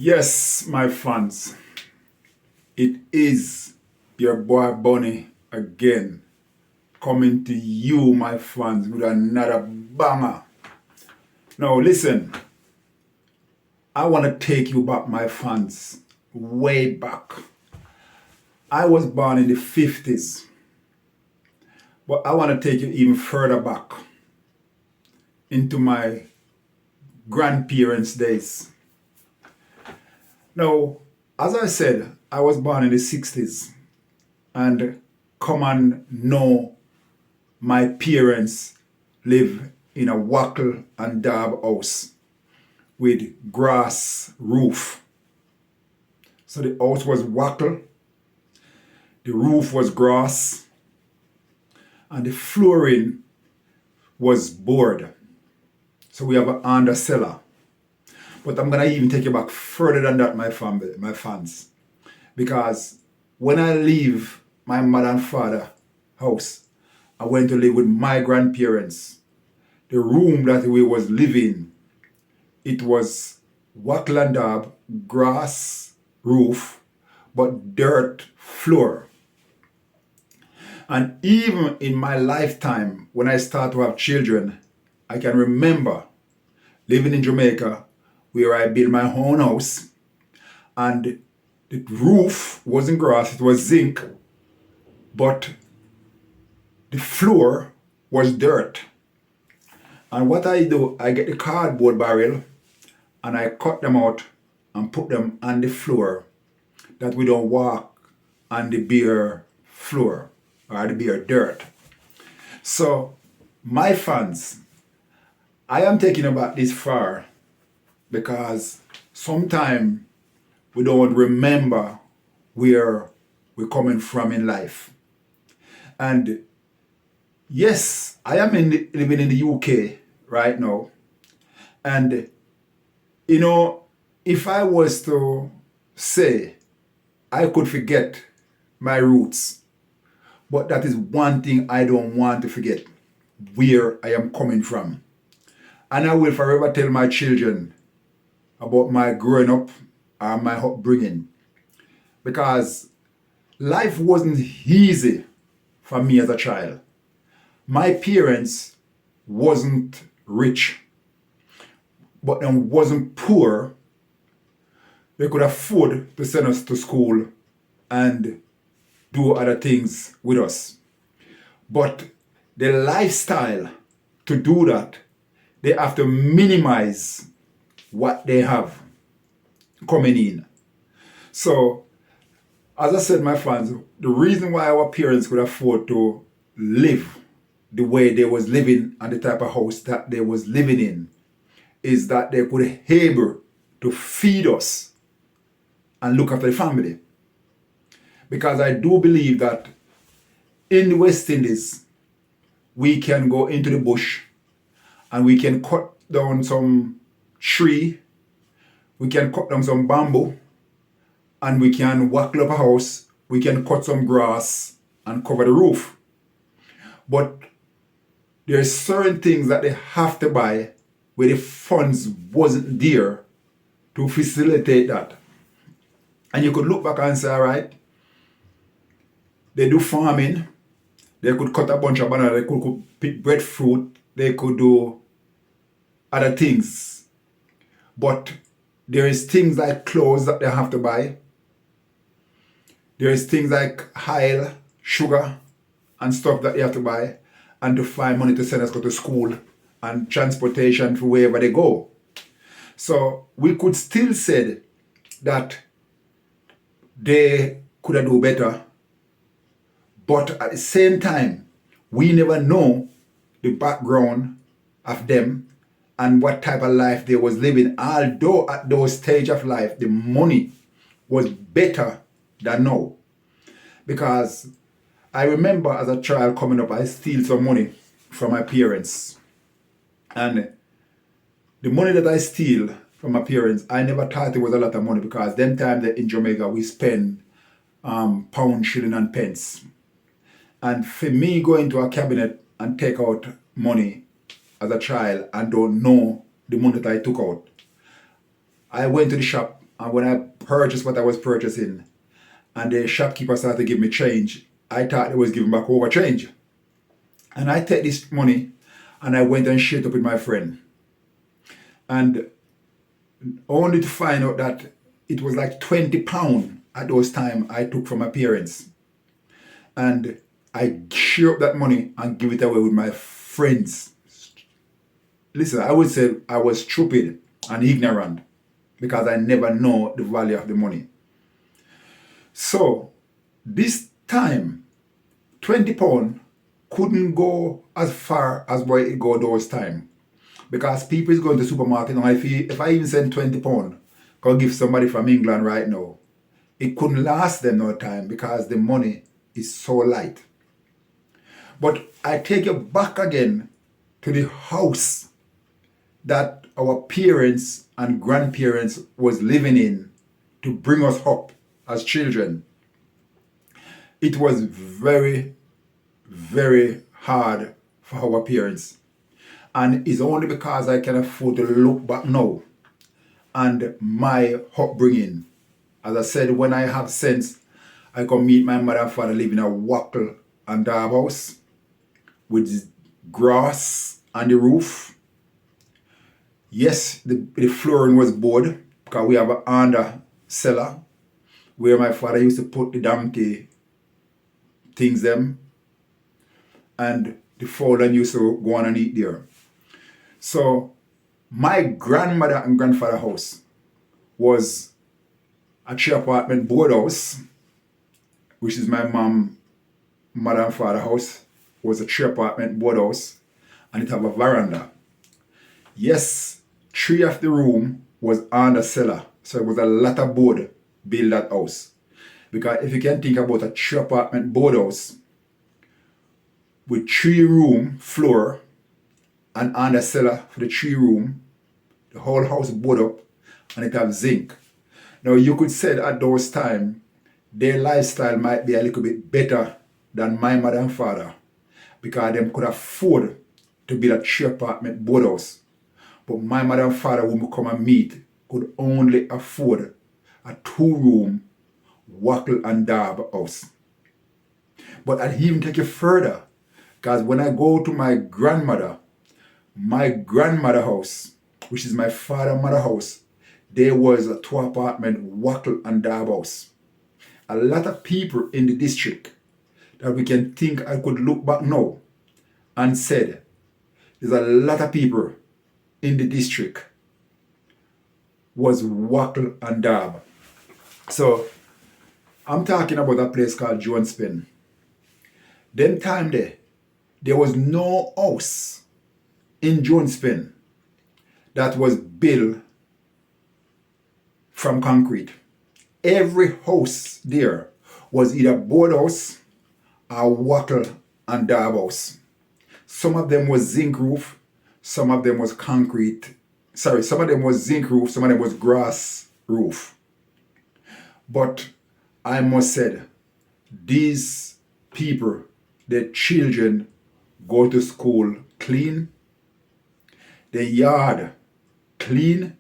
Yes, my fans, it is your boy Bunny again, coming to you, my fans, with another banger. Now, listen, I want to take you back, my fans, way back. I was born in the 50s, but I want to take you even further back into my grandparents' days. Now, as I said, I was born in the 60s, and come and know my parents live in a wattle and dab house with grass roof. So the house was wattle, the roof was grass, and the flooring was board. So we have an under cellar. But I'm gonna even take you back further than that, my family, my fans. Because when I leave my mother and father house, I went to live with my grandparents. The room that we was living, it was wattle and dab, grass roof, but dirt floor. And even in my lifetime, when I start to have children, I can remember living in Jamaica where I built my own house, and the roof wasn't grass, it was zinc, but the floor was dirt. And what I do, I get the cardboard barrel and I cut them out and put them on the floor that we don't walk on the bare floor or the bare dirt. So, my fans, I am taking about this far because sometimes we don't remember where we're coming from in life. And yes, I am living in the UK right now. And, if I was to say I could forget my roots, but that is one thing I don't want to forget, where I am coming from. And I will forever tell my children about my growing up and my upbringing. Because life wasn't easy for me as a child. My parents wasn't rich, but them wasn't poor. They could afford to send us to school and do other things with us. But the lifestyle to do that, they have to minimize what they have coming in. So, as I said, my fans, the reason why our parents could afford to live the way they was living and the type of house that they was living in is that they could able to feed us and look after the family. Because I do believe that in the West Indies, we can go into the bush and we can cut down some tree, we can cut down some bamboo, and we can wattle up a house, we can cut some grass and cover the roof. But there's certain things that they have to buy where the funds wasn't there to facilitate that. And you could look back and say, all right, they do farming, they could cut a bunch of banana, they could pick breadfruit, they could do other things. But there is things like clothes that they have to buy. There is things like oil, sugar, and stuff that they have to buy, and to find money to send us to school and transportation for wherever they go. So we could still say that they could have do better, but at the same time, we never know the background of them and what type of life they was living. Although at those stage of life, the money was better than now. Because I remember as a child coming up, I steal some money from my parents. And the money that I steal from my parents, I never thought it was a lot of money because them time that in Jamaica we spend pound, shilling and pence. And for me going to a cabinet and take out money as a child and don't know the money that I took out, I went to the shop And when I purchased what I was purchasing, and the shopkeeper started to give me change, I thought they was giving back over change. And I take this money and I went and shared up with my friend. And only to find out that it was like £20 at those time I took from my parents. And I share up that money and give it away with my friends. Listen, I would say I was stupid and ignorant because I never know the value of the money. So this time, £20 couldn't go as far as where it go those time. Because people is going to the supermarket, and if I even send £20, go give somebody from England right now, it couldn't last them no time because the money is so light. But I take you back again to the house that our parents and grandparents was living in to bring us up as children. It was very, very hard for our parents. And it's only because I can afford to look back now and my upbringing. As I said, when I have sense, I can meet my mother and father living in a wackle and dab house with grass on the roof. Yes, the flooring was board because we have an under cellar where my father used to put the donkey things them, and the fallen used to go on and eat there. So my grandmother and grandfather house was a 3 apartment board house, which is my mother and father house, was a 3 apartment board house, and it have a veranda. Yes, 3 of the room was on the cellar, so it was a lot of board build that house. Because if you can think about a 3 apartment board house with 3 room floor and on the cellar for the 3 room, the whole house board up, and it have zinc. Now you could say that at those time their lifestyle might be a little bit better than my mother and father because them could afford to build a 3 apartment board house. But my mother and father, when we come and meet, could only afford a 2 room wackle and dab house. But I'd even take it further, because when I go to my grandmother house, which is my father and mother house, there was a 2 apartment wackle and dab house. A lot of people in the district that we can think I could look back now and said, there's a lot of people in the district was wackle and dab. So I'm talking about a place called Jones Pen. Them time there was no house in Jones Pen that was built from concrete. Every house there was either board house or wackle and dab house. Some of them was zinc roof, some of them was concrete. Sorry, some of them was zinc roof, some of them was grass roof. But I must say, these people, their children go to school clean, their yard clean,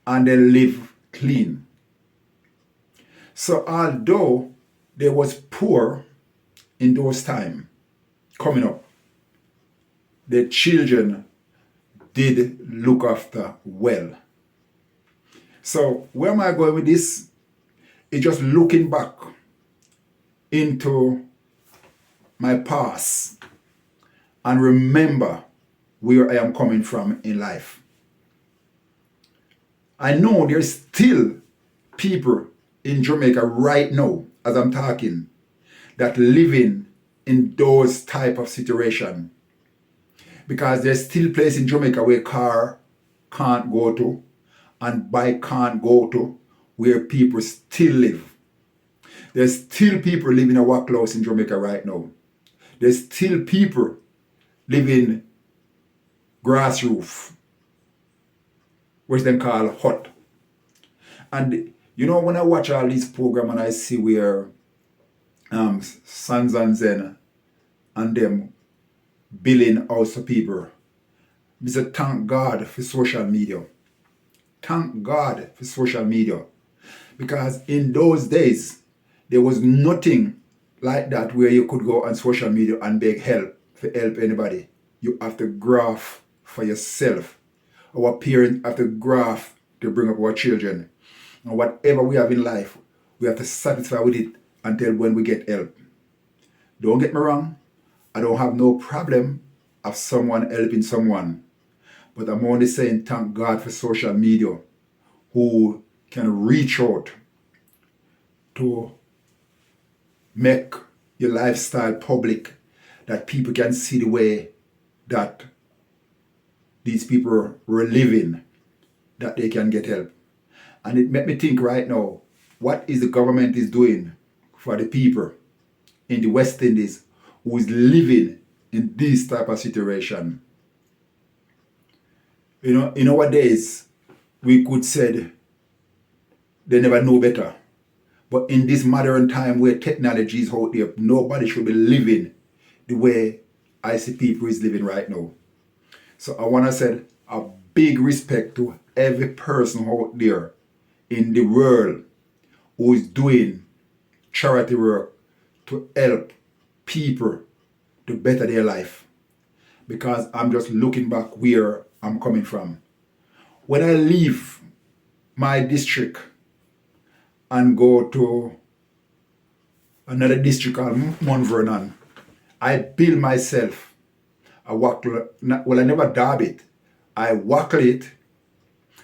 and they live clean. So although they was poor in those time coming up, the children did look after well. So where am I going with this? It's just looking back into my past and remember where I am coming from in life. I know there's still people in Jamaica right now, as I'm talking, that living in those type of situation. Because there's still place in Jamaica where car can't go to and bike can't go to, where people still live. There's still people living in a wackle house in Jamaica right now. There's still people living grass roof, which they call hut. And you know, when I watch all these programs and I see where Sans and Zen and them billing house for people, I say thank God for social media. thank God for social media. Because in those days, there was nothing like that where you could go on social media and beg help for help anybody. You have to graft for yourself. Our parents have to graft to bring up our children. And whatever we have in life, we have to satisfy with it until when we get help. Don't get me wrong, I don't have no problem of someone helping someone. But I'm only saying thank God for social media who can reach out to make your lifestyle public, that people can see the way that these people were living, that they can get help. And it made me think right now, what is the government is doing for the people in the West Indies who is living in this type of situation? In our days, we could say they never know better. But in this modern time where technology is out there, nobody should be living the way I see people is living right now. So I want to say a big respect to every person out there in the world who is doing charity work to help people to better their life. Because I'm just looking back where I'm coming from. When I leave my district and go to another district called Mount Vernon, I build myself a wackle. Well, I never dab it. I wackle it.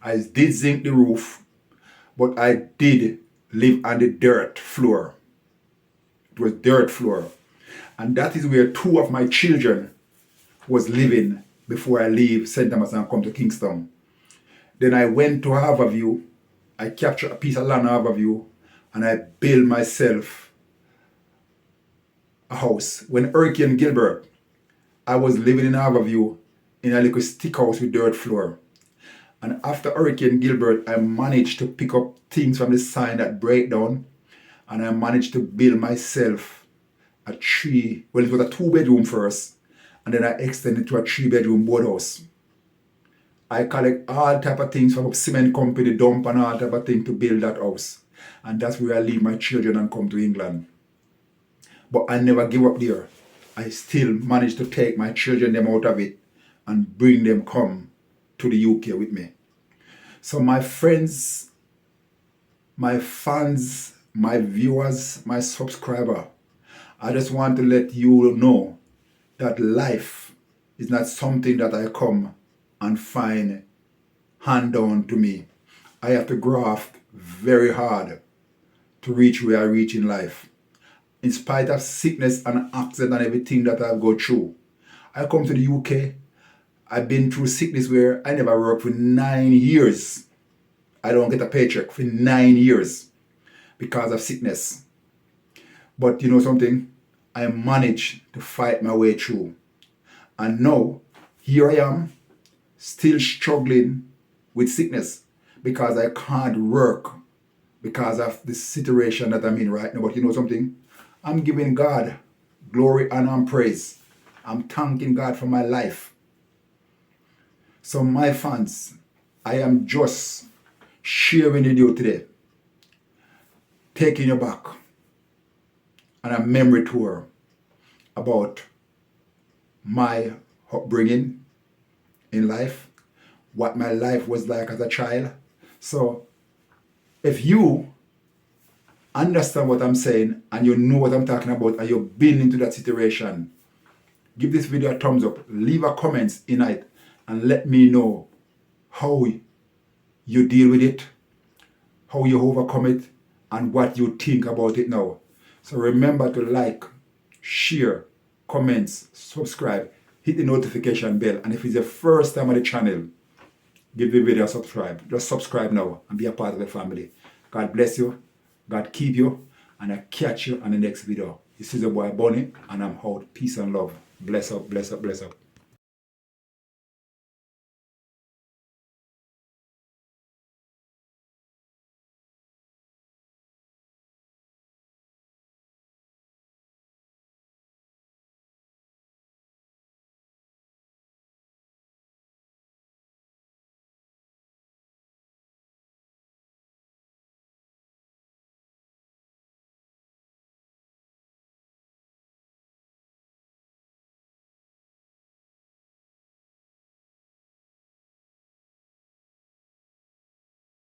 I did zinc the roof, but I did live on the dirt floor. It was dirt floor. And that is where two of my children was living before I leave St. Thomas and come to Kingston. Then I went to Harborview. I captured a piece of land in Harborview and I built myself a house. When Hurricane Gilbert, I was living in Harborview in a little stick house with dirt floor. And after Hurricane Gilbert, I managed to pick up things from the sign that break down, and I managed to build myself it was a 2-bedroom first, and then I extended to a 3-bedroom boardhouse. I collect all type of things from a cement company, dump and all type of things to build that house. And that's where I leave my children and come to England. But I never give up there. I still managed to take my children them out of it and bring them come to the UK with me. So my friends, my fans, my viewers, my subscriber, I just want to let you know that life is not something that I come and find hand down to me. I have to graft very hard to reach where I reach in life. In spite of sickness and accident and everything that I've gone through. I come to the UK. I've been through sickness where I never worked for 9 years. I don't get a paycheck for 9 years because of sickness. But you know something? I managed to fight my way through. And now, here I am, still struggling with sickness because I can't work because of the situation that I'm in right now. But you know something? I'm giving God glory, honor, and praise. I'm thanking God for my life. So my fans, I am just sharing with you today, taking you back on a memory tour about my upbringing in life, what my life was like as a child. So if you understand what I'm saying and you know what I'm talking about and you've been into that situation, give this video a thumbs up, leave a comment in it and let me know how you deal with it, how you overcome it, and what you think about it now. So remember to like, share, comments, subscribe, hit the notification bell, and if it's the first time on the channel, give the video a subscribe. Just subscribe now and be a part of the family. God bless you. God keep you, and I catch you on the next video. This is your boy Bonnie, and I'm out. Peace and love. Bless up, bless up, bless up.